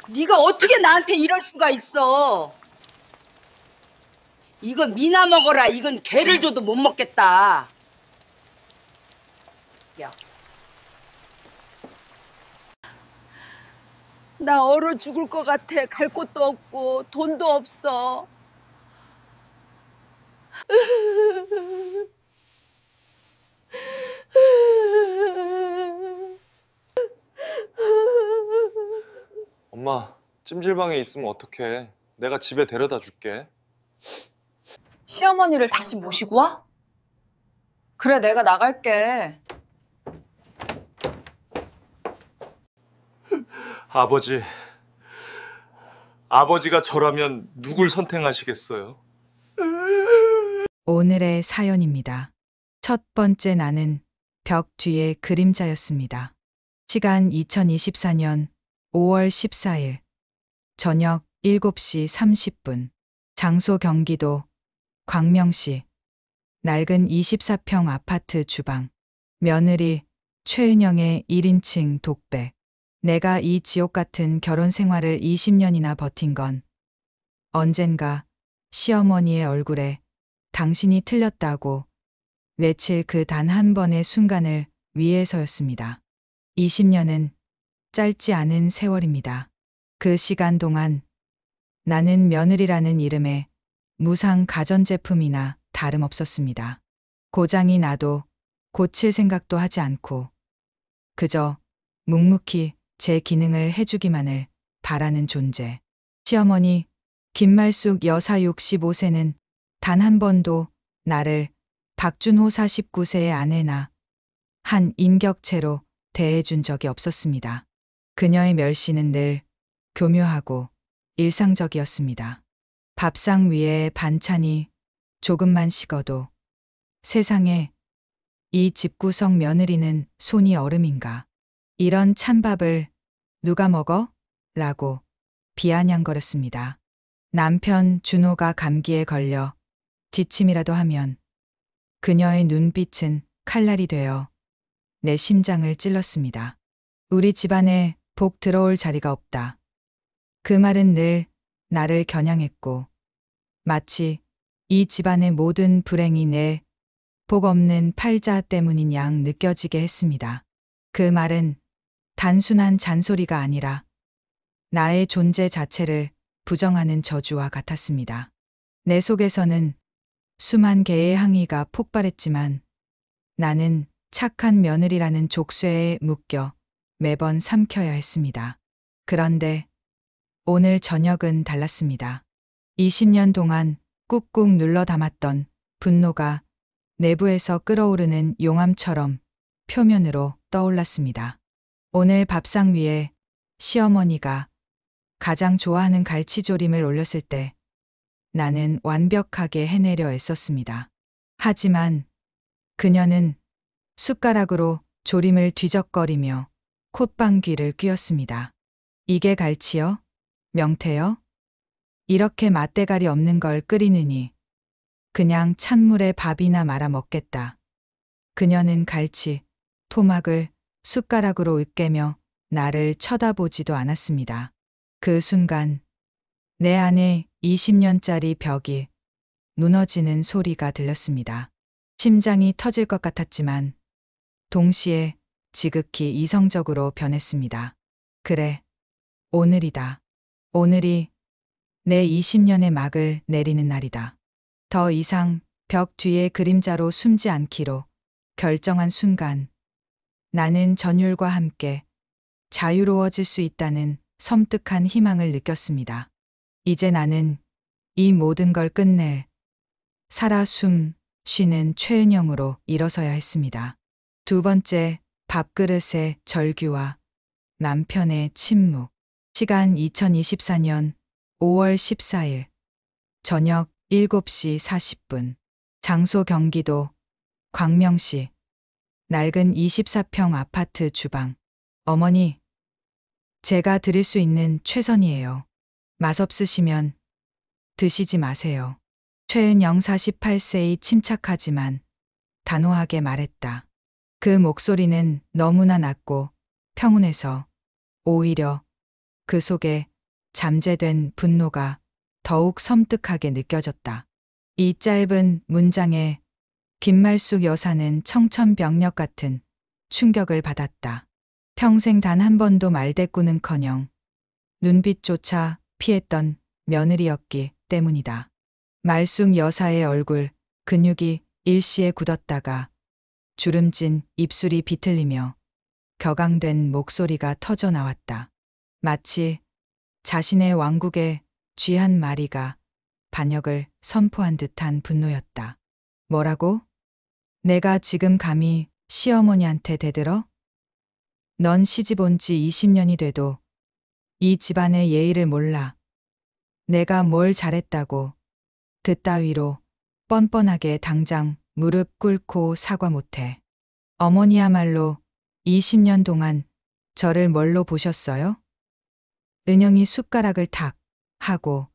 네가 어떻게 나한테 이럴 수가 있어? 이거 미나 먹어라. 이건 개를 줘도 못 먹겠다. 야, 나 얼어 죽을 것 같아. 갈 곳도 없고 돈도 없어. 엄마, 찜질방에 있으면 어떡해. 내가 집에 데려다 줄게. 시어머니를 다시 모시고 와? 그래, 내가 나갈게. 아버지가 저라면 누굴 선택하시겠어요? 오늘의 사연입니다. 첫 번째 나는 벽 뒤의 그림자였습니다. 시간 2024년 5월 14일 저녁 7시 30분 장소 경기도 광명시 낡은 24평 아파트 주방 며느리 최은영의 1인칭 독백 내가 이 지옥 같은 결혼 생활을 20년이나 버틴 건 언젠가 시어머니의 얼굴에 당신이 틀렸다고 외칠 그 단 한 번의 순간을 위해서였습니다. 20년은 짧지 않은 세월입니다. 그 시간 동안 나는 며느리라는 이름에 무상 가전제품이나 다름없었습니다. 고장이 나도 고칠 생각도 하지 않고 그저 묵묵히 제 기능을 해주기만을 바라는 존재. 시어머니 김말숙 여사 65세는 단 한 번도 나를 박준호 49세의 아내나 한 인격체로 대해준 적이 없었습니다. 그녀의 멸시는 늘 교묘하고 일상적이었습니다. 밥상 위에 반찬이 조금만 식어도 세상에 이 집구석 며느리는 손이 얼음인가. 이런 찬밥을 누가 먹어? 라고 비아냥거렸습니다. 남편 준호가 감기에 걸려 지침이라도 하면 그녀의 눈빛은 칼날이 되어 내 심장을 찔렀습니다. 우리 집안에 복 들어올 자리가 없다. 그 말은 늘 나를 겨냥했고 마치 이 집안의 모든 불행이 내 복 없는 팔자 때문인 양 느껴지게 했습니다. 그 말은 단순한 잔소리가 아니라 나의 존재 자체를 부정하는 저주와 같았습니다. 내 속에서는 수만 개의 항의가 폭발했지만 나는 착한 며느리라는 족쇄에 묶여 매번 삼켜야 했습니다. 그런데 오늘 저녁은 달랐습니다. 20년 동안 꾹꾹 눌러 담았던 분노가 내부에서 끓어오르는 용암처럼 표면으로 떠올랐습니다. 오늘 밥상 위에 시어머니가 가장 좋아하는 갈치조림을 올렸을 때 나는 완벽하게 해내려 애썼습니다. 하지만 그녀는 숟가락으로 조림을 뒤적거리며 콧방귀를 뀌었습니다. 이게 갈치요? 명태요? 이렇게 맛대가리 없는 걸 끓이느니 그냥 찬물에 밥이나 말아 먹겠다. 그녀는 갈치, 토막을 숟가락으로 으깨며 나를 쳐다보지도 않았습니다. 그 순간 내 안에 20년짜리 벽이 무너지는 소리가 들렸습니다. 심장이 터질 것 같았지만 동시에 지극히 이성적으로 변했습니다. 그래, 오늘이다. 오늘이 내 20년의 막을 내리는 날이다. 더 이상 벽 뒤의 그림자로 숨지 않기로 결정한 순간 나는 전율과 함께 자유로워질 수 있다는 섬뜩한 희망을 느꼈습니다. 이제 나는 이 모든 걸 끝낼 살아 숨 쉬는 최은영으로 일어서야 했습니다. 두 번째 밥그릇의 절규와 남편의 침묵. 시간 2024년 5월 14일 저녁 7시 40분 장소 경기도 광명시 낡은 24평 아파트 주방. 어머니, 제가 드릴 수 있는 최선이에요. 맛없으시면 드시지 마세요. 최은영 48세의 침착하지만 단호하게 말했다. 그 목소리는 너무나 낮고 평온해서 오히려 그 속에 잠재된 분노가 더욱 섬뜩하게 느껴졌다. 이 짧은 문장에 김말숙 여사는 청천벽력 같은 충격을 받았다. 평생 단 한 번도 말대꾸는커녕 눈빛조차 피했던 며느리였기 때문이다. 말숙 여사의 얼굴 근육이 일시에 굳었다가 주름진 입술이 비틀리며 격앙된 목소리가 터져 나왔다. 마치 자신의 왕국의 쥐 한 마리가 반역을 선포한 듯한 분노였다. 뭐라고? 내가 지금 감히 시어머니한테 대들어? 넌 시집 온 지 20년이 돼도 이 집안의 예의를 몰라. 내가 뭘 잘했다고 그따위로 뻔뻔하게 당장 무릎 꿇고 사과 못해. 어머니야말로 20년 동안 저를 뭘로 보셨어요? 은영이 숟가락을 탁 하고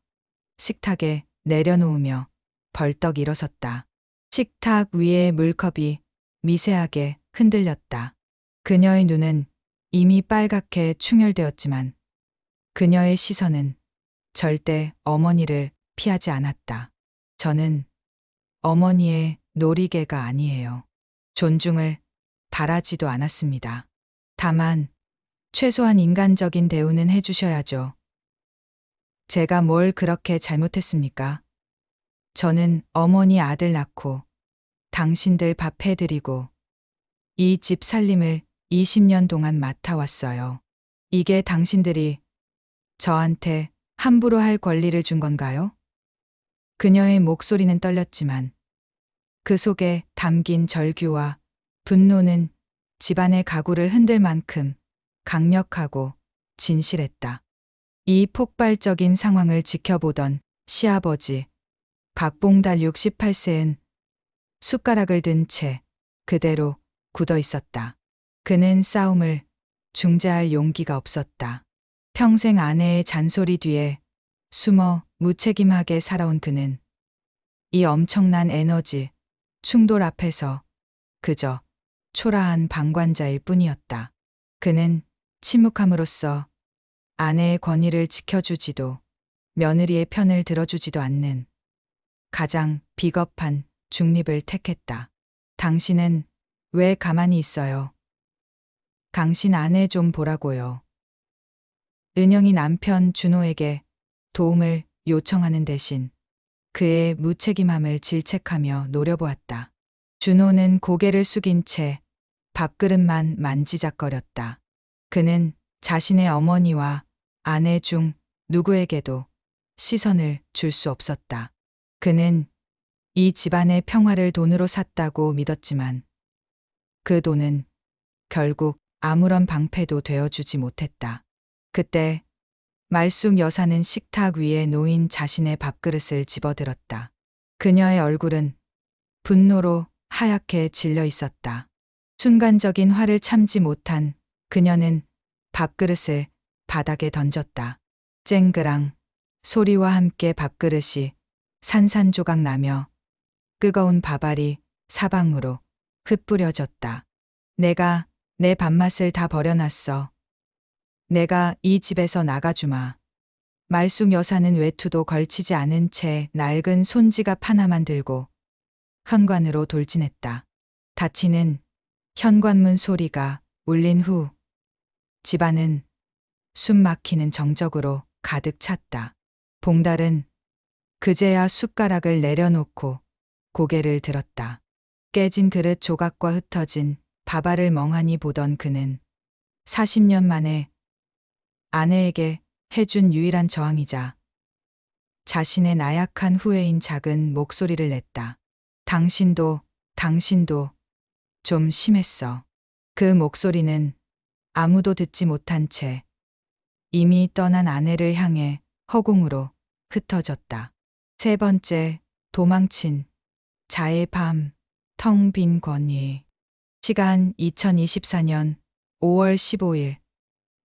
식탁에 내려놓으며 벌떡 일어섰다. 식탁 위의 물컵이 미세하게 흔들렸다. 그녀의 눈은 이미 빨갛게 충혈되었지만 그녀의 시선은 절대 어머니를 피하지 않았다. 저는 어머니의 놀이개가 아니에요. 존중을 바라지도 않았습니다. 다만 최소한 인간적인 대우는 해주셔야죠. 제가 뭘 그렇게 잘못했습니까? 저는 어머니 아들 낳고 당신들 밥 해드리고 이 집 살림을 20년 동안 맡아왔어요. 이게 당신들이 저한테 함부로 할 권리를 준 건가요? 그녀의 목소리는 떨렸지만 그 속에 담긴 절규와 분노는 집안의 가구를 흔들 만큼 강력하고 진실했다. 이 폭발적인 상황을 지켜보던 시아버지 박봉달 68세는 숟가락을 든 채 그대로 굳어 있었다. 그는 싸움을 중재할 용기가 없었다. 평생 아내의 잔소리 뒤에 숨어 무책임하게 살아온 그는 이 엄청난 에너지 충돌 앞에서 그저 초라한 방관자일 뿐이었다. 그는 침묵함으로써 아내의 권위를 지켜주지도 며느리의 편을 들어주지도 않는 가장 비겁한 중립을 택했다. 당신은 왜 가만히 있어요? 당신 아내 좀 보라고요. 은영이 남편 준호에게 도움을 요청하는 대신 그의 무책임함을 질책하며 노려보았다. 준호는 고개를 숙인 채 밥그릇만 만지작거렸다. 그는 자신의 어머니와 아내 중 누구에게도 시선을 줄 수 없었다. 그는 이 집안의 평화를 돈으로 샀다고 믿었지만 그 돈은 결국 아무런 방패도 되어주지 못했다. 그때 말숙 여사는 식탁 위에 놓인 자신의 밥그릇을 집어들었다. 그녀의 얼굴은 분노로 하얗게 질려 있었다. 순간적인 화를 참지 못한 그녀는 밥그릇을 바닥에 던졌다. 쨍그랑 소리와 함께 밥그릇이 산산조각 나며 뜨거운 밥알이 사방으로 흩뿌려졌다. 내가 내 밥맛을 다 버려놨어. 내가 이 집에서 나가주마. 말숙 여사는 외투도 걸치지 않은 채 낡은 손지갑 하나만 들고 현관으로 돌진했다. 닫히는 현관문 소리가 울린 후 집안은 숨 막히는 정적으로 가득 찼다. 봉달은 그제야 숟가락을 내려놓고 고개를 들었다. 깨진 그릇 조각과 흩어진 밥알을 멍하니 보던 그는 40년 만에 아내에게 해준 유일한 저항이자 자신의 나약한 후회인 작은 목소리를 냈다. 당신도 좀 심했어. 그 목소리는 아무도 듣지 못한 채 이미 떠난 아내를 향해 허공으로 흩어졌다. 세 번째, 도망친 자의 밤, 텅 빈 권위. 시간 2024년 5월 15일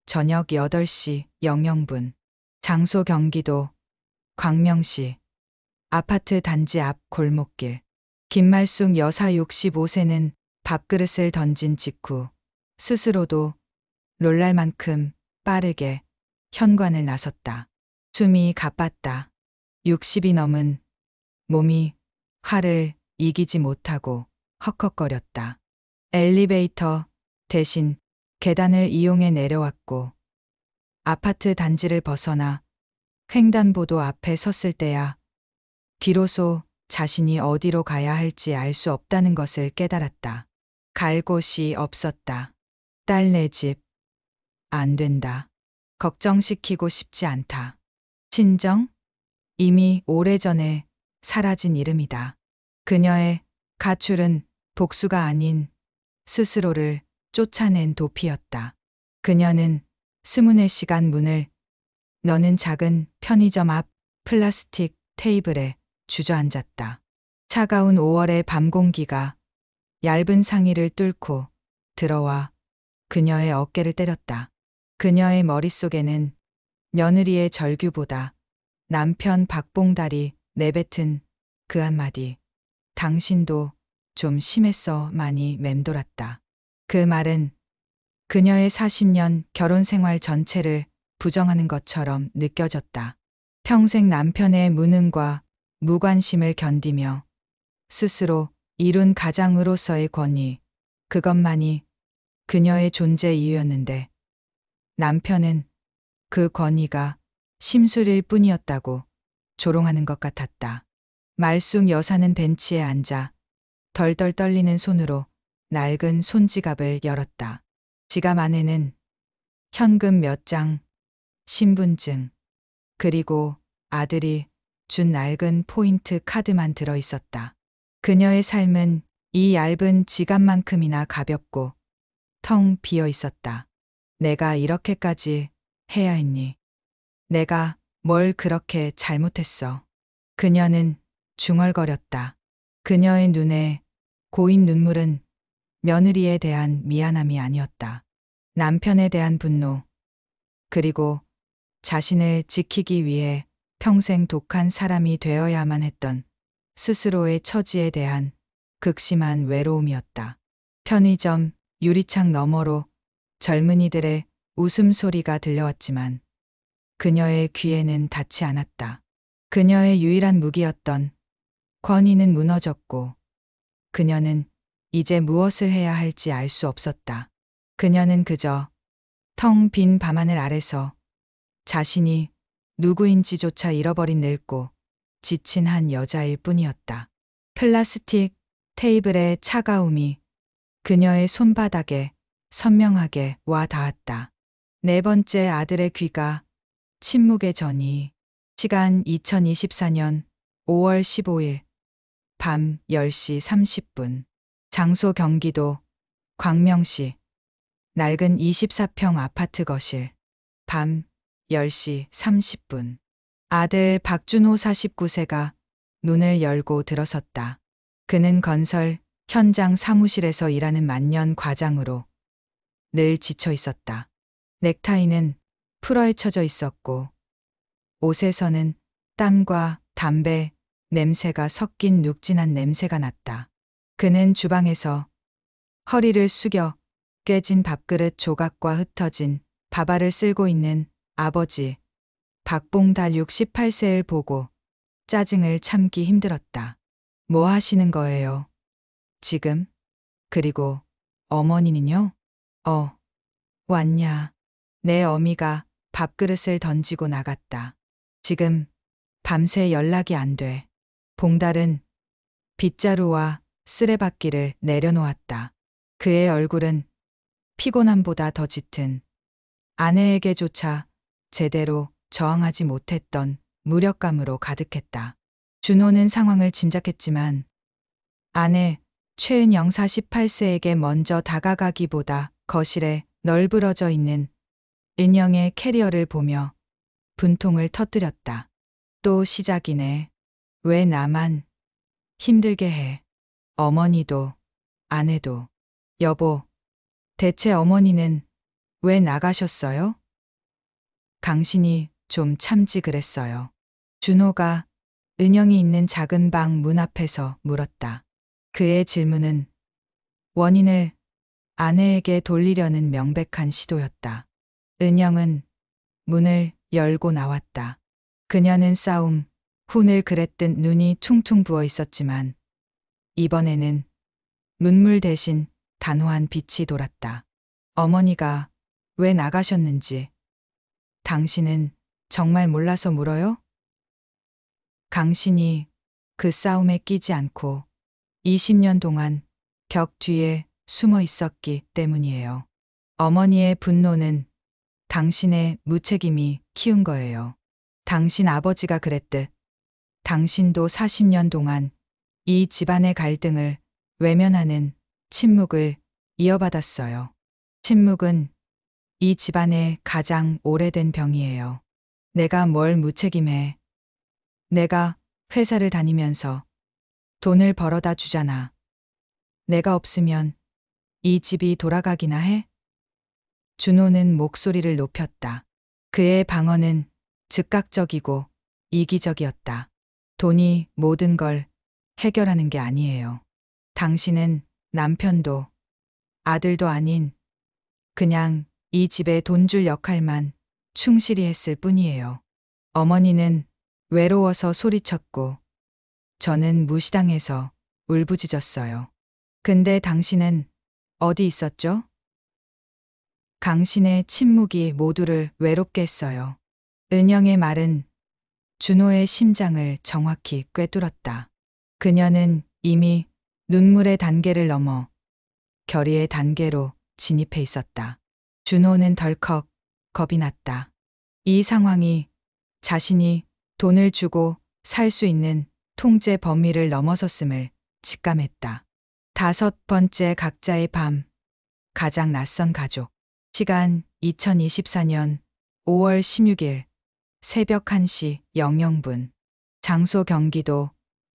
저녁 8시 00분. 장소 경기도 광명시 아파트 단지 앞 골목길. 김말숙 여사 65세는 밥그릇을 던진 직후 스스로도 놀랄 만큼 빠르게 현관을 나섰다. 숨이 가빴다. 60이 넘은 몸이 화를 이기지 못하고 헉헉거렸다. 엘리베이터 대신 계단을 이용해 내려왔고 아파트 단지를 벗어나 횡단보도 앞에 섰을 때야 비로소 자신이 어디로 가야 할지 알 수 없다는 것을 깨달았다. 갈 곳이 없었다. 딸네 집. 안 된다. 걱정시키고 싶지 않다. 친정? 이미 오래전에 사라진 이름이다. 그녀의 가출은 복수가 아닌 스스로를 쫓아낸 도피였다. 그녀는 24시간 문을 여는 작은 편의점 앞 플라스틱 테이블에 주저앉았다. 차가운 5월의 밤 공기가 얇은 상의를 뚫고 들어와 그녀의 어깨를 때렸다. 그녀의 머릿속에는 며느리의 절규보다 남편 박봉달이 내뱉은 그 한마디, 당신도 좀 심했어만이 맴돌았다. 그 말은 그녀의 40년 결혼 생활 전체를 부정하는 것처럼 느껴졌다. 평생 남편의 무능과 무관심을 견디며 스스로 이룬 가장으로서의 권위, 그것만이 그녀의 존재 이유였는데 남편은 그 권위가 심술일 뿐이었다고 조롱하는 것 같았다. 말쑥 여사는 벤치에 앉아 덜덜 떨리는 손으로 낡은 손지갑을 열었다. 지갑 안에는 현금 몇 장, 신분증, 그리고 아들이 준 낡은 포인트 카드만 들어 있었다. 그녀의 삶은 이 얇은 지갑만큼이나 가볍고 텅 비어 있었다. 내가 이렇게까지 해야 했니? 내가 뭘 그렇게 잘못했어? 그녀는 중얼거렸다. 그녀의 눈에 고인 눈물은 며느리에 대한 미안함이 아니었다. 남편에 대한 분노, 그리고 자신을 지키기 위해 평생 독한 사람이 되어야만 했던 스스로의 처지에 대한 극심한 외로움이었다. 편의점 유리창 너머로 젊은이들의 웃음소리가 들려왔지만 그녀의 귀에는 닿지 않았다. 그녀의 유일한 무기였던 권위는 무너졌고 그녀는 이제 무엇을 해야 할지 알 수 없었다. 그녀는 그저 텅 빈 밤하늘 아래서 자신이 누구인지조차 잃어버린 늙고 지친 한 여자일 뿐이었다. 플라스틱 테이블의 차가움이 그녀의 손바닥에 선명하게 와 닿았다. 네 번째 아들의 귀가 침묵의 전이. 시간 2024년 5월 15일 밤 10시 30분. 장소 경기도 광명시. 낡은 24평 아파트 거실. 밤 10시 30분. 아들 박준호 49세가 문을 열고 들어섰다. 그는 건설 현장 사무실에서 일하는 만년 과장으로 늘 지쳐 있었다. 넥타이는 풀어헤쳐져 있었고 옷에서는 땀과 담배 냄새가 섞인 눅진한 냄새가 났다. 그는 주방에서 허리를 숙여 깨진 밥그릇 조각과 흩어진 밥알을 쓸고 있는 아버지 박봉달 68세를 보고 짜증을 참기 힘들었다. 뭐 하시는 거예요? 지금? 그리고 어머니는요? 왔냐. 내 어미가 밥그릇을 던지고 나갔다. 지금 밤새 연락이 안 돼. 봉달은 빗자루와 쓰레받기를 내려놓았다. 그의 얼굴은 피곤함보다 더 짙은, 아내에게조차 제대로 저항하지 못했던 무력감으로 가득했다. 준호는 상황을 짐작했지만 아내 최은영 48세에게 먼저 다가가기보다 거실에 널브러져 있는 은영의 캐리어를 보며 분통을 터뜨렸다. 또 시작이네. 왜 나만 힘들게 해. 어머니도 아내도. 여보, 대체 어머니는 왜 나가셨어요? 당신이 좀 참지 그랬어요. 준호가 은영이 있는 작은 방 문 앞에서 물었다. 그의 질문은 원인을 아내에게 돌리려는 명백한 시도였다. 은영은 문을 열고 나왔다. 그녀는 싸움 후 늘 그랬듯 눈이 퉁퉁 부어 있었지만 이번에는 눈물 대신 단호한 빛이 돌았다. 어머니가 왜 나가셨는지 당신은 정말 몰라서 물어요? 강신이 그 싸움에 끼지 않고 20년 동안 벽 뒤에 숨어 있었기 때문이에요. 어머니의 분노는 당신의 무책임이 키운 거예요. 당신 아버지가 그랬듯 당신도 40년 동안 이 집안의 갈등을 외면하는 침묵을 이어받았어요. 침묵은 이 집안의 가장 오래된 병이에요. 내가 뭘 무책임해. 내가 회사를 다니면서 돈을 벌어다 주잖아. 내가 없으면 이 집이 돌아가기나 해? 준호는 목소리를 높였다. 그의 방언은 즉각적이고 이기적이었다. 돈이 모든 걸 해결하는 게 아니에요. 당신은 남편도 아들도 아닌 그냥 이 집에 돈 줄 역할만 충실히 했을 뿐이에요. 어머니는 외로워서 소리쳤고 저는 무시당해서 울부짖었어요. 근데 당신은 어디 있었죠? 당신의 침묵이 모두를 외롭게 했어요. 은영의 말은 준호의 심장을 정확히 꿰뚫었다. 그녀는 이미 눈물의 단계를 넘어 결의의 단계로 진입해 있었다. 준호는 덜컥 겁이 났다. 이 상황이 자신이 돈을 주고 살 수 있는 통제 범위를 넘어섰음을 직감했다. 5번째 각자의 밤, 가장 낯선 가족. 시간 2024년 5월 16일 새벽 1시 00분. 장소 경기도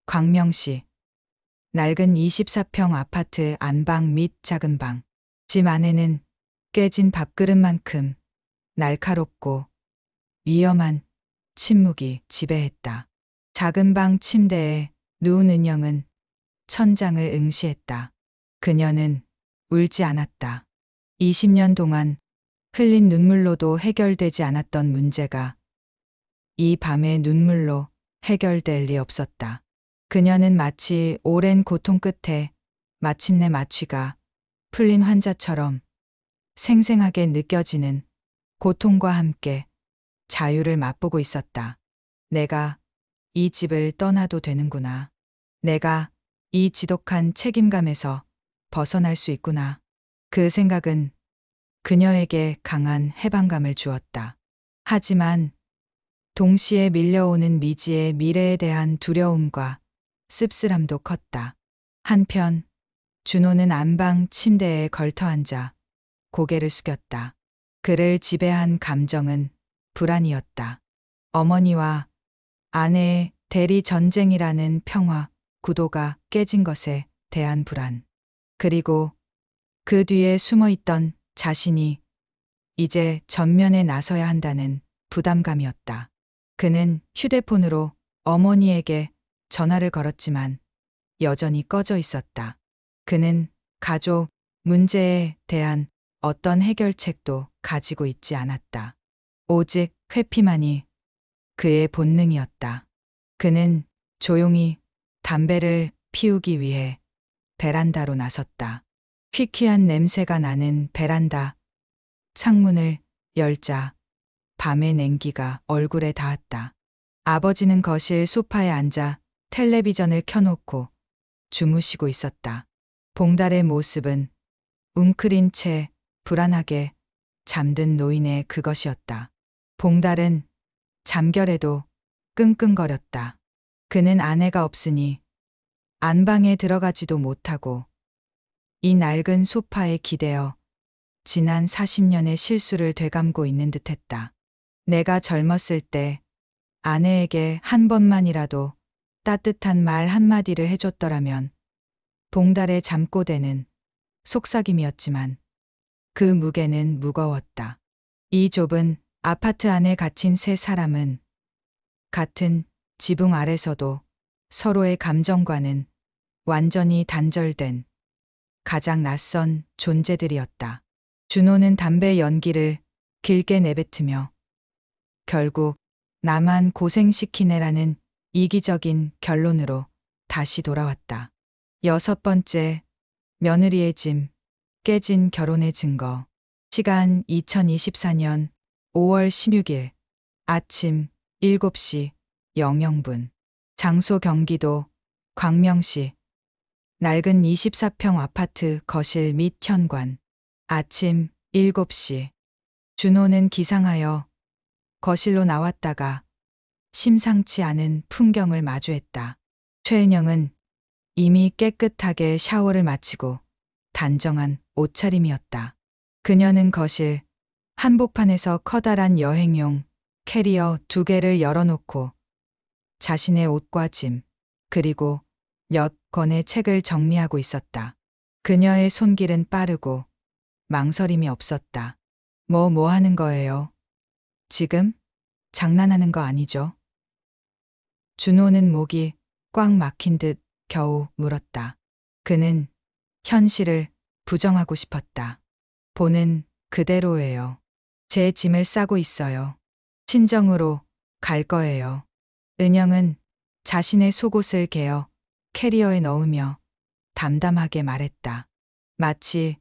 광명시. 낡은 24평 아파트 안방 및 작은 방. 집 안에는 깨진 밥그릇만큼 날카롭고 위험한 침묵이 지배했다. 작은 방 침대에 누운 은영은 천장을 응시했다. 그녀는 울지 않았다. 20년 동안 흘린 눈물로도 해결되지 않았던 문제가 이 밤의 눈물로 해결될 리 없었다. 그녀는 마치 오랜 고통 끝에 마침내 마취가 풀린 환자처럼 생생하게 느껴지는 고통과 함께 자유를 맛보고 있었다. 내가 이 집을 떠나도 되는구나. 내가 이 지독한 책임감에서 벗어날 수 있구나. 그 생각은 그녀에게 강한 해방감을 주었다. 하지만 동시에 밀려오는 미지의 미래에 대한 두려움과 씁쓸함도 컸다. 한편 준호는 안방 침대에 걸터앉아 고개를 숙였다. 그를 지배한 감정은 불안이었다. 어머니와 아내의 대리 전쟁이라는 평화 구도가 깨진 것에 대한 불안. 그리고 그 뒤에 숨어 있던 자신이 이제 전면에 나서야 한다는 부담감이었다. 그는 휴대폰으로 어머니에게 전화를 걸었지만 여전히 꺼져 있었다. 그는 가족 문제에 대한 어떤 해결책도 가지고 있지 않았다. 오직 회피만이 그의 본능이었다. 그는 조용히 담배를 피우기 위해 베란다로 나섰다. 퀴퀴한 냄새가 나는 베란다. 창문을 열자 밤의 냉기가 얼굴에 닿았다. 아버지는 거실 소파에 앉아 텔레비전을 켜놓고 주무시고 있었다. 봉달의 모습은 웅크린 채 불안하게 잠든 노인의 그것이었다. 봉달은 잠결에도 끙끙거렸다. 그는 아내가 없으니 안방에 들어가지도 못하고 이 낡은 소파에 기대어 지난 40년의 실수를 되감고 있는 듯했다. 내가 젊었을 때 아내에게 한 번만이라도 따뜻한 말 한마디를 해줬더라면 봉달의 잠꼬대는 속삭임이었지만 그 무게는 무거웠다. 이 좁은 아파트 안에 갇힌 세 사람은 같은 지붕 아래서도 서로의 감정과는 완전히 단절된 가장 낯선 존재들이었다. 준호는 담배 연기를 길게 내뱉으며 결국 나만 고생시키네라는 이기적인 결론으로 다시 돌아왔다. 6번째, 며느리의 짐, 깨진 결혼의 증거. 시간 2024년 5월 16일 아침 7시 00분. 장소 경기도 광명시. 낡은 24평 아파트 거실 및 현관. 아침 7시. 준호는 기상하여 거실로 나왔다가 심상치 않은 풍경을 마주했다. 최은영은 이미 깨끗하게 샤워를 마치고 단정한 옷차림이었다. 그녀는 거실 한복판에서 커다란 여행용 캐리어 2개를 열어놓고 자신의 옷과 짐, 그리고 몇 권의 책을 정리하고 있었다. 그녀의 손길은 빠르고 망설임이 없었다. 뭐 하는 거예요? 지금? 장난하는 거 아니죠? 준호는 목이 꽉 막힌 듯 겨우 물었다. 그는 현실을 부정하고 싶었다. 보는 그대로예요. 제 짐을 싸고 있어요. 친정으로 갈 거예요. 은영은 자신의 속옷을 개어 캐리어에 넣으며 담담하게 말했다. 마치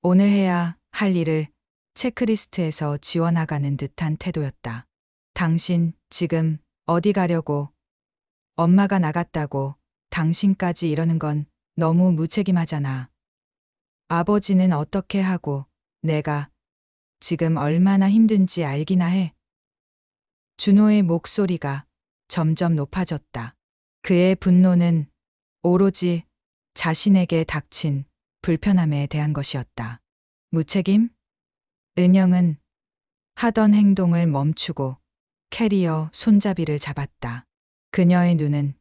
오늘 해야 할 일을 체크리스트에서 지워나가는 듯한 태도였다. 당신 지금 어디 가려고? 엄마가 나갔다고 당신까지 이러는 건 너무 무책임하잖아. 아버지는 어떻게 하고 내가 지금 얼마나 힘든지 알기나 해. 준호의 목소리가 점점 높아졌다. 그의 분노는 오로지 자신에게 닥친 불편함에 대한 것이었다. 무책임? 은영은 하던 행동을 멈추고 캐리어 손잡이를 잡았다. 그녀의 눈은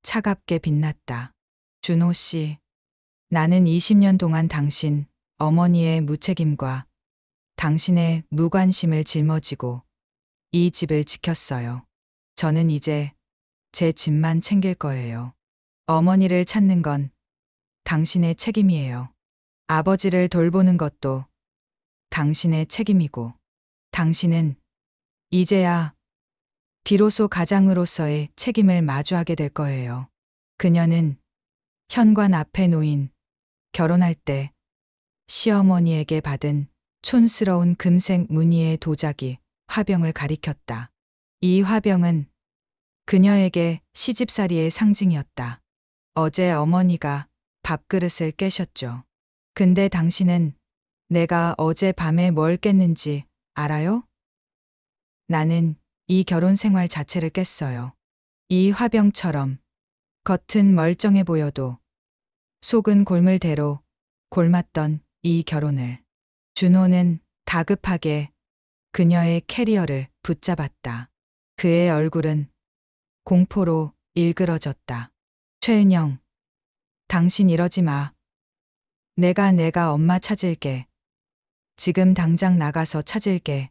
차갑게 빛났다. 준호 씨, 나는 20년 동안 당신 어머니의 무책임과 당신의 무관심을 짊어지고 이 집을 지켰어요. 저는 이제 제 집만 챙길 거예요. 어머니를 찾는 건 당신의 책임이에요. 아버지를 돌보는 것도 당신의 책임이고, 당신은 이제야 비로소 가장으로서의 책임을 마주하게 될 거예요. 그녀는 현관 앞에 놓인 결혼할 때 시어머니에게 받은 촌스러운 금색 무늬의 도자기 화병을 가리켰다. 이 화병은 그녀에게 시집살이의 상징이었다. 어제 어머니가 밥그릇을 깨셨죠. 근데 당신은 내가 어제 밤에 뭘 깼는지 알아요? 나는 이 결혼 생활 자체를 깼어요. 이 화병처럼 겉은 멀쩡해 보여도 속은 골물대로 골맞던 이 결혼을. 준호는 다급하게 그녀의 캐리어를 붙잡았다. 그의 얼굴은 공포로 일그러졌다. 최은영, 당신 이러지 마. 내가 엄마 찾을게. 지금 당장 나가서 찾을게.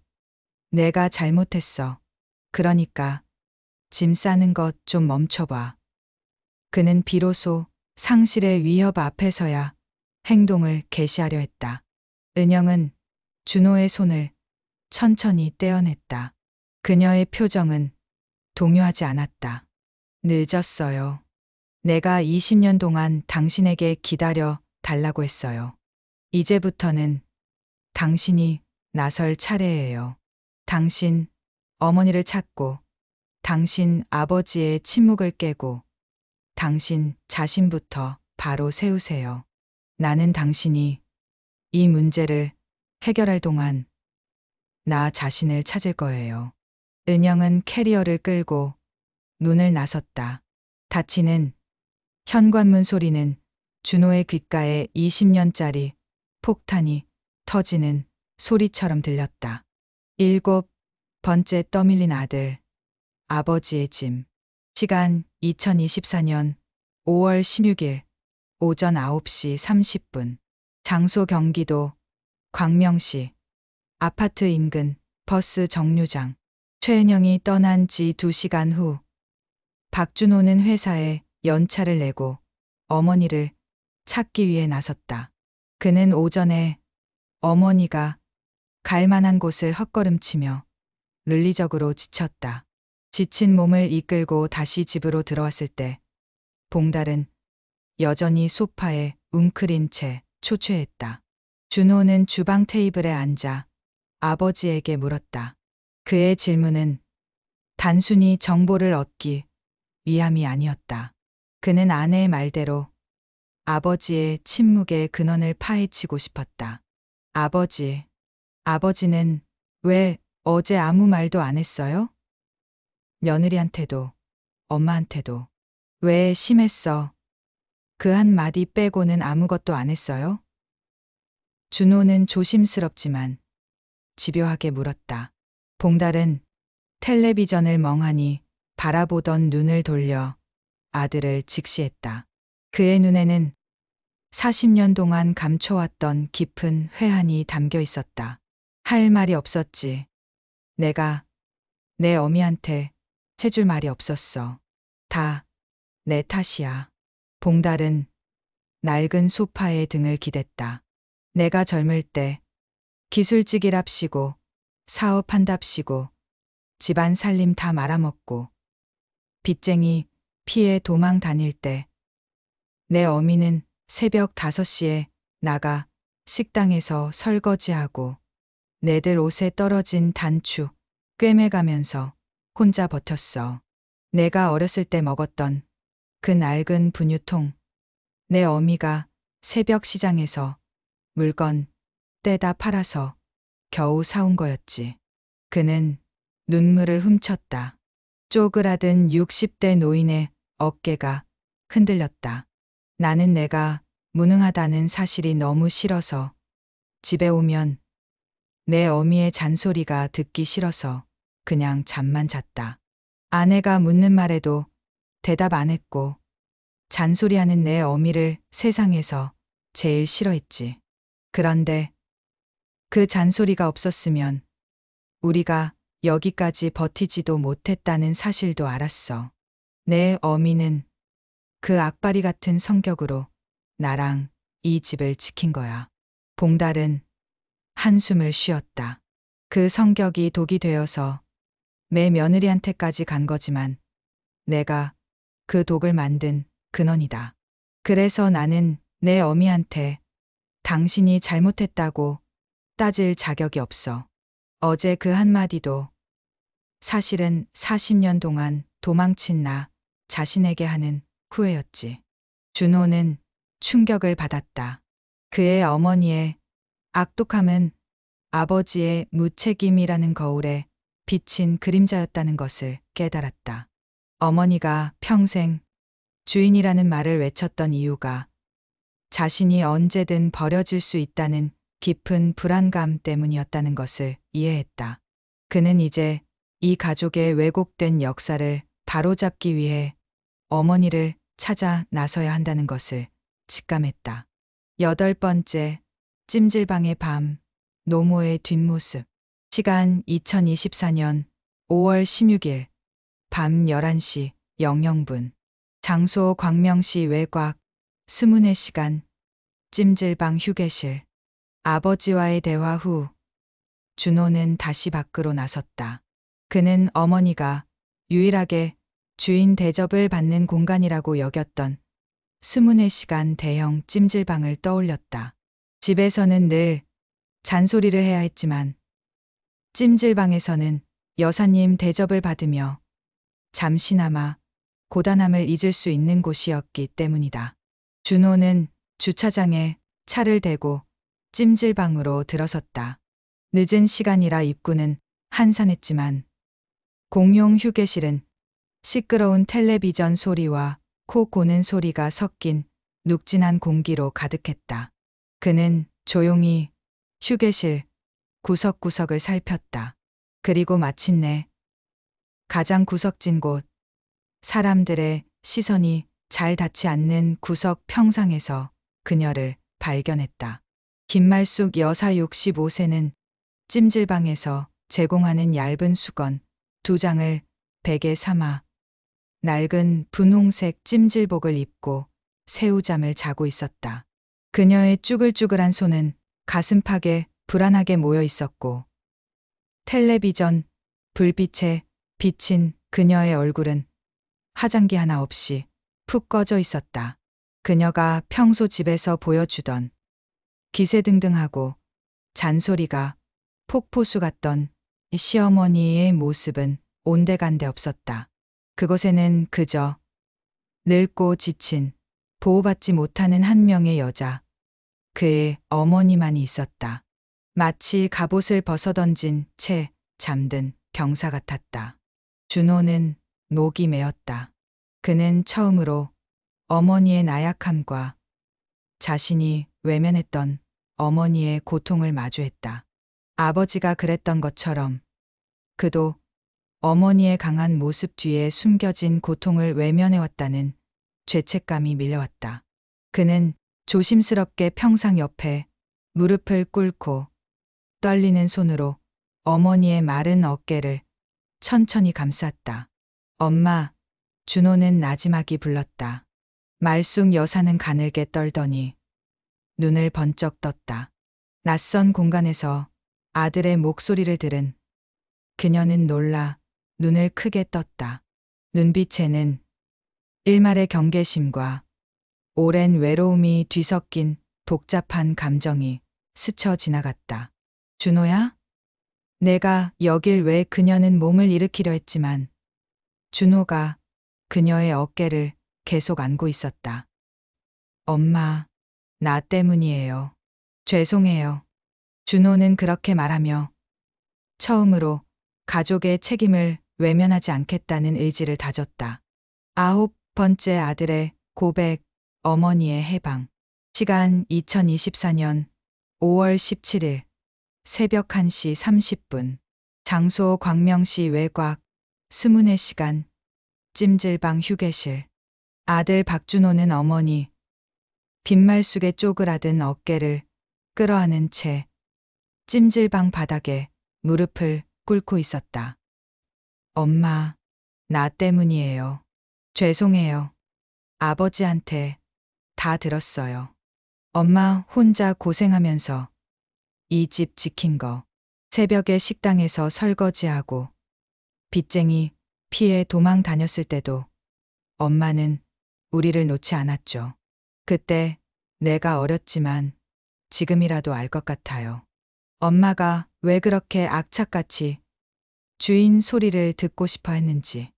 내가 잘못했어. 그러니까 짐 싸는 것 좀 멈춰봐. 그는 비로소 상실의 위협 앞에서야 행동을 개시하려 했다. 은영은 준호의 손을 천천히 떼어냈다. 그녀의 표정은 동요하지 않았다. 늦었어요. 내가 20년 동안 당신에게 기다려 달라고 했어요. 이제부터는 당신이 나설 차례예요. 당신 어머니를 찾고, 당신 아버지의 침묵을 깨고, 당신 자신부터 바로 세우세요. 나는 당신이 이 문제를 해결할 동안 나 자신을 찾을 거예요. 은영은 캐리어를 끌고 문을 나섰다. 닫히는 현관문 소리는 준호의 귓가에 20년짜리 폭탄이 터지는 소리처럼 들렸다. 7번째 떠밀린 아들, 아버지의 짐. 시간 2024년 5월 16일 오전 9시 30분. 장소 경기도 광명시. 아파트 인근 버스 정류장. 최은영이 떠난 지 2시간 후 박준호는 회사에 연차를 내고 어머니를 찾기 위해 나섰다. 그는 오전에 어머니가 갈 만한 곳을 헛걸음치며論理적으로 지쳤다. 지친 몸을 이끌고 다시 집으로 들어왔을 때 봉달은 여전히 소파에 웅크린 채 초췌했다. 준호는 주방 테이블에 앉아 아버지에게 물었다. 그의 질문은 단순히 정보를 얻기 위함이 아니었다. 그는 아내의 말대로 아버지의 침묵의 근원을 파헤치고 싶었다. 아버지는 왜 어제 아무 말도 안 했어요? 며느리한테도, 엄마한테도. 왜 심했어? 그 한마디 빼고는 아무것도 안 했어요? 준호는 조심스럽지만 집요하게 물었다. 봉달은 텔레비전을 멍하니 바라보던 눈을 돌려 아들을 직시했다. 그의 눈에는 40년 동안 감춰왔던 깊은 회한이 담겨 있었다. 할 말이 없었지. 내가 내 어미한테 해줄 말이 없었어. 다 내 탓이야. 봉달은 낡은 소파에 등을 기댔다. 내가 젊을 때 기술직이랍시고 사업한답시고 집안 살림 다 말아먹고 빚쟁이 피해 도망 다닐 때 내 어미는 새벽 5시에 나가 식당에서 설거지하고 내들 옷에 떨어진 단추 꿰매가면서 혼자 버텼어. 내가 어렸을 때 먹었던 그 낡은 분유통, 내 어미가 새벽 시장에서 물건 떼다 팔아서 겨우 사온 거였지. 그는 눈물을 훔쳤다. 쪼그라든 60대 노인의 어깨가 흔들렸다. 나는 내가 무능하다는 사실이 너무 싫어서 집에 오면 내 어미의 잔소리가 듣기 싫어서 그냥 잠만 잤다. 아내가 묻는 말에도 대답 안 했고 잔소리하는 내 어미를 세상에서 제일 싫어했지. 그런데 그 잔소리가 없었으면 우리가 여기까지 버티지도 못했다는 사실도 알았어. 내 어미는 그 악바리 같은 성격으로 나랑 이 집을 지킨 거야. 봉달은 한숨을 쉬었다. 그 성격이 독이 되어서 매 며느리한테까지 간 거지만 내가 그 독을 만든 근원이다. 그래서 나는 내 어미한테 당신이 잘못했다고 따질 자격이 없어. 어제 그 한마디도 사실은 40년 동안 도망친 나 자신에게 하는 후회였지. 준호는 충격을 받았다. 그의 어머니의 악독함은 아버지의 무책임이라는 거울에 비친 그림자였다는 것을 깨달았다. 어머니가 평생 주인이라는 말을 외쳤던 이유가 자신이 언제든 버려질 수 있다는 깊은 불안감 때문이었다는 것을 이해했다. 그는 이제 이 가족의 왜곡된 역사를 바로잡기 위해 어머니를 찾아 나서야 한다는 것을 직감했다. 8번째, 찜질방의 밤, 노모의 뒷모습. 시간 2024년 5월 16일 밤 11시 00분. 장소 광명시 외곽, 스문의 시간, 찜질방 휴게실. 아버지와의 대화 후 준호는 다시 밖으로 나섰다. 그는 어머니가 유일하게 주인 대접을 받는 공간이라고 여겼던 스문의 시간 대형 찜질방을 떠올렸다. 집에서는 늘 잔소리를 해야 했지만 찜질방에서는 여사님 대접을 받으며 잠시나마 고단함을 잊을 수 있는 곳이었기 때문이다. 준호는 주차장에 차를 대고 찜질방으로 들어섰다. 늦은 시간이라 입구는 한산했지만 공용 휴게실은 시끄러운 텔레비전 소리와 코 고는 소리가 섞인 눅진한 공기로 가득했다. 그는 조용히 휴게실 구석구석을 살폈다. 그리고 마침내 가장 구석진 곳, 사람들의 시선이 잘 닿지 않는 구석 평상에서 그녀를 발견했다. 김말숙 여사 65세는 찜질방에서 제공하는 얇은 수건 2장을 베개 삼아 낡은 분홍색 찜질복을 입고 새우잠을 자고 있었다. 그녀의 쭈글쭈글한 손은 가슴팍에 불안하게 모여 있었고 텔레비전 불빛에 비친 그녀의 얼굴은 화장기 하나 없이 푹 꺼져 있었다. 그녀가 평소 집에서 보여주던 기세등등하고 잔소리가 폭포수 같던 시어머니의 모습은 온데간데 없었다. 그곳에는 그저 늙고 지친 보호받지 못하는 한 명의 여자, 그의 어머니만이 있었다. 마치 갑옷을 벗어던진 채 잠든 병사 같았다. 준호는 목이 메었다. 그는 처음으로 어머니의 나약함과 자신이 외면했던 어머니의 고통을 마주했다. 아버지가 그랬던 것처럼 그도 어머니의 강한 모습 뒤에 숨겨진 고통을 외면해왔다는 죄책감이 밀려왔다. 그는 조심스럽게 평상 옆에 무릎을 꿇고 떨리는 손으로 어머니의 마른 어깨를 천천히 감쌌다. 엄마, 준호는 나지막이 불렀다. 말숙 여사는 가늘게 떨더니 눈을 번쩍 떴다. 낯선 공간에서 아들의 목소리를 들은 그녀는 놀라 눈을 크게 떴다. 눈빛에는 일말의 경계심과 오랜 외로움이 뒤섞인 복잡한 감정이 스쳐 지나갔다. 준호야? 내가 여길 왜 그녀는 몸을 일으키려 했지만 준호가 그녀의 어깨를 계속 안고 있었다. 엄마, 나 때문이에요. 죄송해요. 준호는 그렇게 말하며 처음으로 가족의 책임을 외면하지 않겠다는 의지를 다졌다. 9번째 아들의 고백, 어머니의 해방. 시간 2024년 5월 17일 새벽 1시 30분. 장소 광명시 외곽 24시간 찜질방 휴게실. 아들 박준호는 어머니 빈말숙에 쪼그라든 어깨를 끌어안은 채 찜질방 바닥에 무릎을 꿇고 있었다. 엄마, 나 때문이에요. 죄송해요. 아버지한테 다 들었어요. 엄마 혼자 고생하면서 이 집 지킨 거, 새벽에 식당에서 설거지하고 빚쟁이 피해 도망 다녔을 때도 엄마는 우리를 놓지 않았죠. 그때 내가 어렸지만 지금이라도 알 것 같아요. 엄마가 왜 그렇게 악착같이 주인 소리를 듣고 싶어 했는지.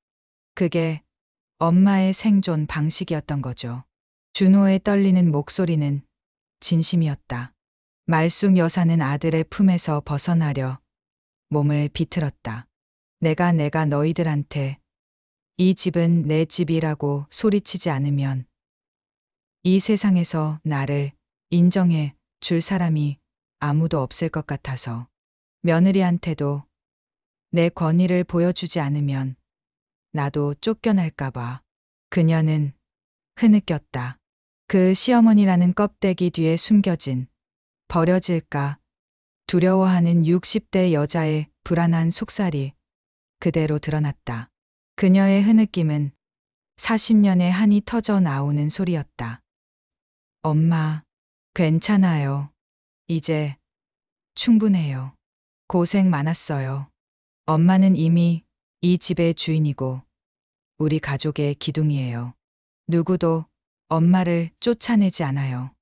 그게 엄마의 생존 방식이었던 거죠. 준호의 떨리는 목소리는 진심이었다. 말숙 여사는 아들의 품에서 벗어나려 몸을 비틀었다. 내가 너희들한테 이 집은 내 집이라고 소리치지 않으면 이 세상에서 나를 인정해 줄 사람이 아무도 없을 것 같아서 며느리한테도 내 권위를 보여주지 않으면 나도 쫓겨날까봐. 그녀는 흐느꼈다. 그 시어머니라는 껍데기 뒤에 숨겨진 버려질까 두려워하는 60대 여자의 불안한 속살이 그대로 드러났다. 그녀의 흐느낌은 40년의 한이 터져 나오는 소리였다. 엄마, 괜찮아요. 이제 충분해요. 고생 많았어요. 엄마는 이미 이 집의 주인이고 우리 가족의 기둥이에요. 누구도 엄마를 쫓아내지 않아요.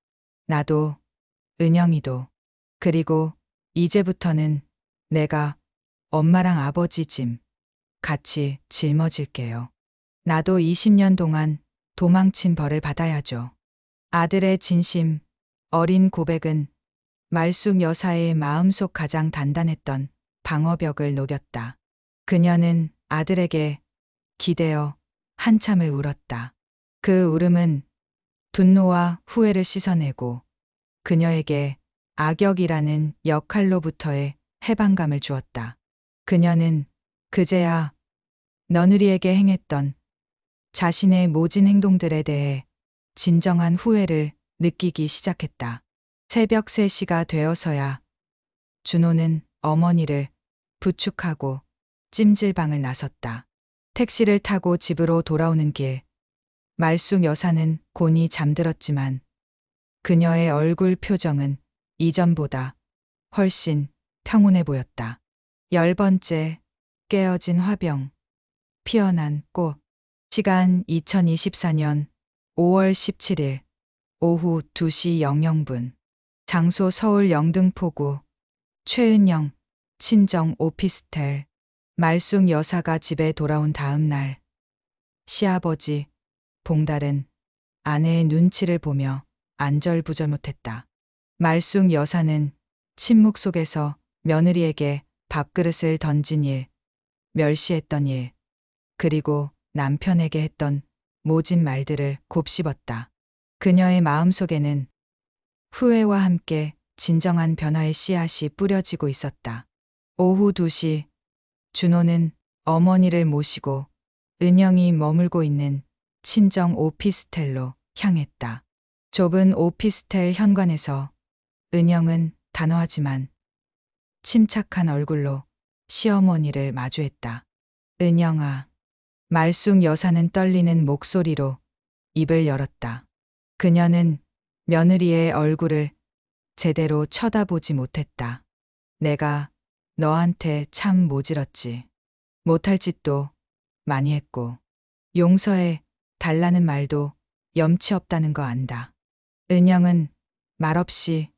나도, 은영이도. 그리고 이제부터는 내가 엄마랑 아버지 짐 같이 짊어질게요. 나도 20년 동안 도망친 벌을 받아야죠. 아들의 진심, 어린 고백은 말숙 여사의 마음속 가장 단단했던 방어벽을 녹였다. 그녀는 아들에게 기대어 한참을 울었다. 그 울음은 분노와 후회를 씻어내고 그녀에게 악역이라는 역할로부터의 해방감을 주었다. 그녀는 그제야 며느리에게 행했던 자신의 모진 행동들에 대해 진정한 후회를 느끼기 시작했다. 새벽 3시가 되어서야 준호는 어머니를 부축하고 찜질방을 나섰다. 택시를 타고 집으로 돌아오는 길, 말숙 여사는 곤히 잠들었지만 그녀의 얼굴 표정은 이전보다 훨씬 평온해 보였다. 10번째 깨어진 화병. 피어난 꽃. 시간 2024년 5월 17일 오후 2시 00분. 장소 서울 영등포구 최은영 친정 오피스텔. 말숙 여사가 집에 돌아온 다음 날 시아버지 봉달은 아내의 눈치를 보며 안절부절 못했다. 말숙 여사는 침묵 속에서 며느리에게 밥그릇을 던진 일, 멸시했던 일, 그리고 남편에게 했던 모진 말들을 곱씹었다. 그녀의 마음속에는 후회와 함께 진정한 변화의 씨앗이 뿌려지고 있었다. 오후 2시 준호는 어머니를 모시고 은영이 머물고 있는 친정 오피스텔로 향했다. 좁은 오피스텔 현관에서 은영은 단호하지만 침착한 얼굴로 시어머니를 마주했다. 은영아. 말숙 여사는 떨리는 목소리로 입을 열었다. 그녀는 며느리의 얼굴을 제대로 쳐다보지 못했다. 내가 너한테 참 모질었지. 못할 짓도 많이 했고 용서해 달라는 말도 염치 없다는 거 안다. 은영은 말없이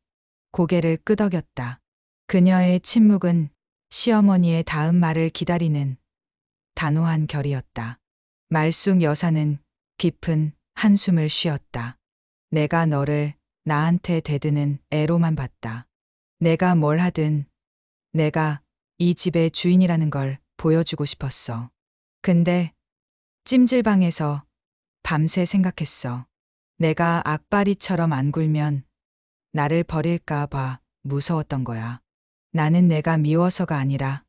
고개를 끄덕였다. 그녀의 침묵은 시어머니의 다음 말을 기다리는 단호한 결이었다. 말숙 여사는 깊은 한숨을 쉬었다. 내가 너를 나한테 대드는 애로만 봤다. 내가 뭘 하든 내가 이 집의 주인이라는 걸 보여주고 싶었어. 근데 찜질방에서 밤새 생각했어. 내가 악바리처럼 안 굴면 나를 버릴까 봐 무서웠던 거야. 나는 내가 미워서가 아니라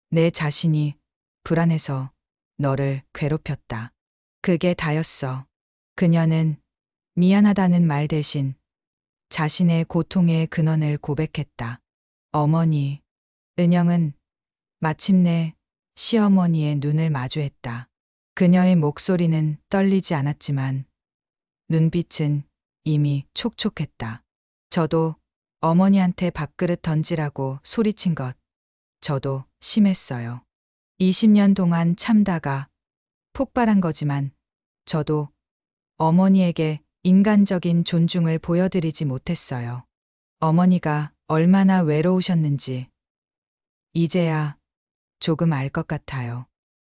내 자신이 불안해서 너를 괴롭혔다. 그게 다였어. 그녀는 미안하다는 말 대신 자신의 고통의 근원을 고백했다. 어머니. 은영은 마침내 시어머니의 눈을 마주했다. 그녀의 목소리는 떨리지 않았지만 눈빛은 이미 촉촉했다. 저도 어머니한테 밥그릇 던지라고 소리친 것, 저도 심했어요. 20년 동안 참다가 폭발한 거지만 저도 어머니에게 인간적인 존중을 보여드리지 못했어요. 어머니가 얼마나 외로우셨는지 이제야 조금 알 것 같아요.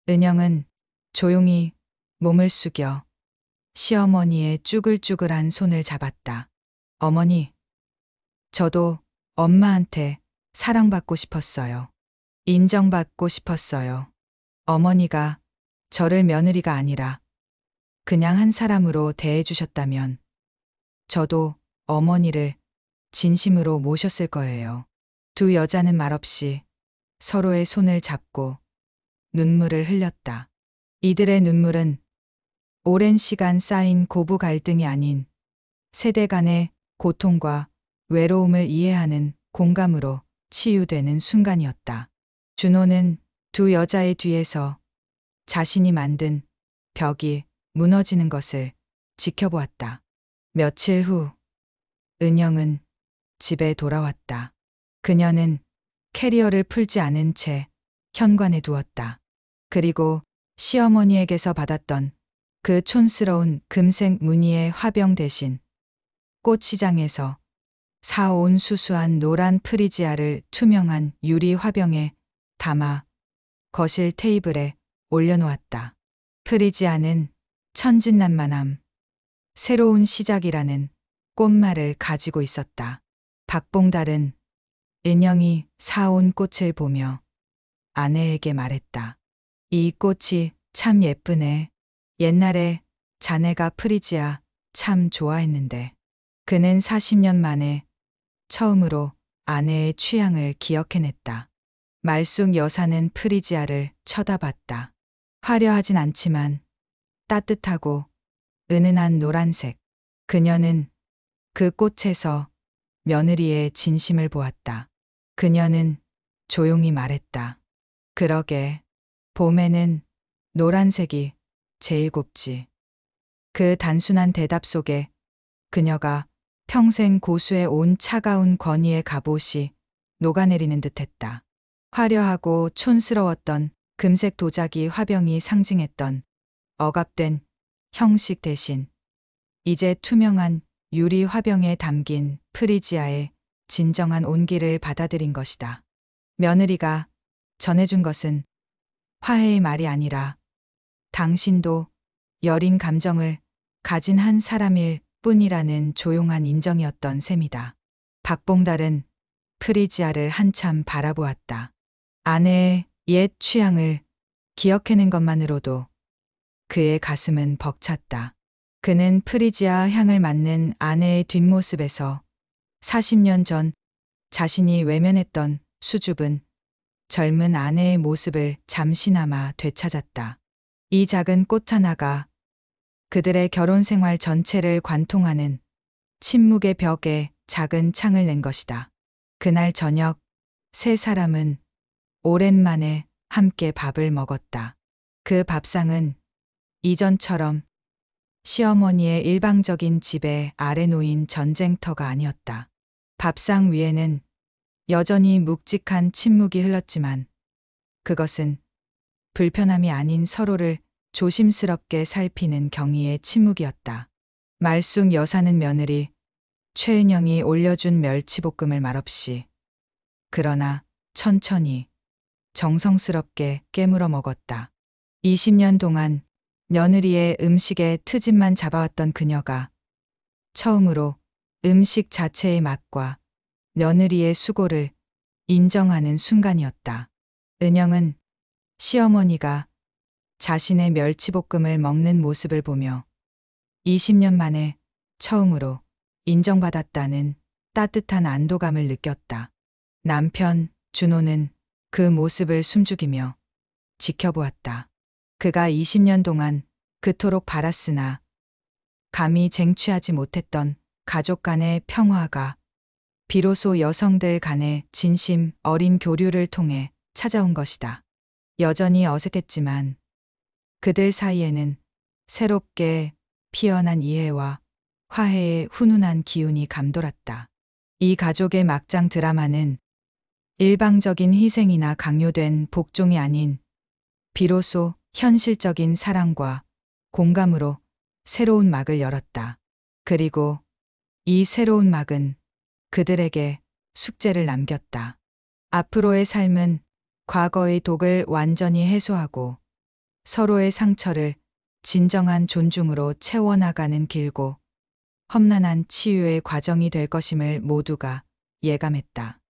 은영은 조용히 몸을 숙여 시어머니의 쭈글쭈글한 손을 잡았다. 어머니, 저도 엄마한테 사랑받고 싶었어요. 인정받고 싶었어요. 어머니가 저를 며느리가 아니라 그냥 한 사람으로 대해주셨다면 저도 어머니를 진심으로 모셨을 거예요. 두 여자는 말없이 서로의 손을 잡고 눈물을 흘렸다. 이들의 눈물은 오랜 시간 쌓인 고부 갈등이 아닌 세대 간의 고통과 외로움을 이해하는 공감으로 치유되는 순간이었다. 준호는 두 여자의 뒤에서 자신이 만든 벽이 무너지는 것을 지켜보았다. 며칠 후 은영은 집에 돌아왔다. 그녀는 캐리어를 풀지 않은 채 현관에 두었다. 그리고 시어머니에게서 받았던 그 촌스러운 금색 무늬의 화병 대신 꽃시장에서 사온 수수한 노란 프리지아를 투명한 유리 화병에 담아 거실 테이블에 올려놓았다. 프리지아는 천진난만함, 새로운 시작이라는 꽃말을 가지고 있었다. 박봉달은 은영이 사온 꽃을 보며 아내에게 말했다. 이 꽃이 참 예쁘네. 옛날에 자네가 프리지아 참 좋아했는데. 그는 40년 만에 처음으로 아내의 취향을 기억해냈다. 말숙 여사는 프리지아를 쳐다봤다. 화려하진 않지만 따뜻하고 은은한 노란색. 그녀는 그 꽃에서 며느리의 진심을 보았다. 그녀는 조용히 말했다. 그러게, 봄에는 노란색이 제일 곱지. 그 단순한 대답 속에 그녀가 평생 고수해 온 차가운 권위의 갑옷이 녹아내리는 듯했다. 화려하고 촌스러웠던 금색 도자기 화병이 상징했던 억압된 형식 대신 이제 투명한 유리 화병에 담긴 프리지아의 진정한 온기를 받아들인 것이다. 며느리가 전해준 것은 화해의 말이 아니라 당신도 여린 감정을 가진 한 사람일 뿐이라는 조용한 인정이었던 셈이다. 박봉달은 프리지아를 한참 바라보았다. 아내의 옛 취향을 기억해낸 것만으로도 그의 가슴은 벅찼다. 그는 프리지아 향을 맡는 아내의 뒷모습에서 40년 전 자신이 외면했던 수줍은 젊은 아내의 모습을 잠시나마 되찾았다. 이 작은 꽃 하나가 그들의 결혼 생활 전체를 관통하는 침묵의 벽에 작은 창을 낸 것이다. 그날 저녁 세 사람은 오랜만에 함께 밥을 먹었다. 그 밥상은 이전처럼 시어머니의 일방적인 지배 아래 놓인 전쟁터가 아니었다. 밥상 위에는 여전히 묵직한 침묵이 흘렀지만 그것은 불편함이 아닌 서로를 조심스럽게 살피는 경의의 침묵이었다. 말쑥 여사는 며느리 최은영이 올려준 멸치볶음을 말없이 그러나 천천히 정성스럽게 깨물어 먹었다. 20년 동안 며느리의 음식에 트집만 잡아왔던 그녀가 처음으로 음식 자체의 맛과 며느리의 수고를 인정하는 순간이었다. 은영은 시어머니가 자신의 멸치볶음을 먹는 모습을 보며 20년 만에 처음으로 인정받았다는 따뜻한 안도감을 느꼈다. 남편 준호는 그 모습을 숨죽이며 지켜보았다. 그가 20년 동안 그토록 바랐으나 감히 쟁취하지 못했던 가족 간의 평화가 비로소 여성들 간의 진심 어린 교류를 통해 찾아온 것이다. 여전히 어색했지만 그들 사이에는 새롭게 피어난 이해와 화해의 훈훈한 기운이 감돌았다. 이 가족의 막장 드라마는 일방적인 희생이나 강요된 복종이 아닌 비로소 현실적인 사랑과 공감으로 새로운 막을 열었다. 그리고 이 새로운 막은 그들에게 숙제를 남겼다. 앞으로의 삶은 과거의 독을 완전히 해소하고 서로의 상처를 진정한 존중으로 채워나가는 길고 험난한 치유의 과정이 될 것임을 모두가 예감했다.